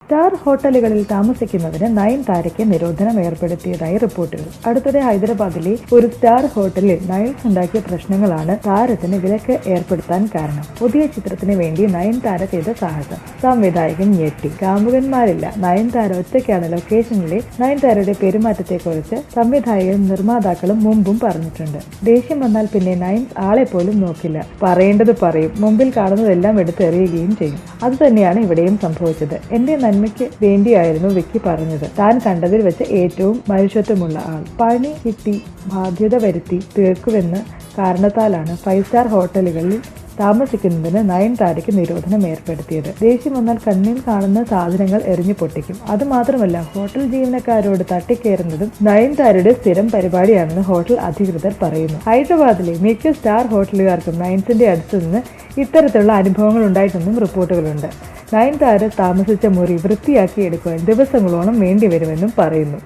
Star ഹോട്ടലുകളിൽ താമസിക്കുന്നതിന് നയൻതാരയ്ക്ക് നിരോധനം ഏർപ്പെടുത്തിയതായി റിപ്പോർട്ടുകൾ. അടുത്തിടെ ഹൈദരാബാദിലെ ഒരു സ്റ്റാർ ഹോട്ടലിൽ നയൻസ് ഉണ്ടാക്കിയ പ്രശ്നങ്ങളാണ് താരത്തിന് വിലക്ക് ഏർപ്പെടുത്താൻ കാരണം. പുതിയ ചിത്രത്തിന് വേണ്ടി നയൻതാര ചെയ്ത സാഹസം സംവിധായകൻ ഞെട്ടി. കാമുകന്മാരില്ല, നയൻതാര ഒറ്റയ്ക്കാണ് ലൊക്കേഷനിലെ നയൻതാരയുടെ പെരുമാറ്റത്തെക്കുറിച്ച് സംവിധായകരും നിർമ്മാതാക്കളും മുമ്പും പറഞ്ഞിട്ടുണ്ട്. ദേഷ്യം വന്നാൽ പിന്നെ നയൻസ് ആളെ പോലും നോക്കില്ല, പറയേണ്ടത് പറയും, മുമ്പിൽ കാണുന്നതെല്ലാം എടുത്തെറിയുകയും ചെയ്യും. അതുതന്നെയാണ് ഇവിടെയും സംഭവിച്ചത്. എന്റെ നന്മയ്ക്ക് വേണ്ടിയായിരുന്നു വിക്കി പറഞ്ഞത്. താൻ കണ്ടതിൽ വെച്ച് ഏറ്റവും മനുഷ്യത്വമുള്ള ആൾ. പണി കിട്ടി ബാധ്യത വരുത്തി തീർക്കുമെന്ന കാരണത്താലാണ് 5 സ്റ്റാർ ഹോട്ടലുകളിൽ താമസിക്കുന്നതിന് നയൻതാരയ്ക്ക് നിരോധനം ഏർപ്പെടുത്തിയത്. ദേഷ്യം വന്നാൽ കണ്ണിൽ കാണുന്ന സാധനങ്ങൾ എറിഞ്ഞു പൊട്ടിക്കും. അതുമാത്രമല്ല, ഹോട്ടൽ ജീവനക്കാരോട് തട്ടിക്കയറുന്നതും നയൻതാരയുടെ സ്ഥിരം പരിപാടിയാണെന്ന് ഹോട്ടൽ അധികൃതർ പറയുന്നു. ഹൈദരാബാദിലെ മിക്ക സ്റ്റാർ ഹോട്ടലുകാർക്കും നയൻസിന്റെ അടുത്തു നിന്ന് ഇത്തരത്തിലുള്ള അനുഭവങ്ങൾ ഉണ്ടായിട്ടെന്നും റിപ്പോർട്ടുകളുണ്ട്. നയൻതാര താമസിച്ച മുറി വൃത്തിയാക്കി എടുക്കുവാൻ ദിവസങ്ങളോളം വേണ്ടിവരുമെന്നും പറയുന്നു.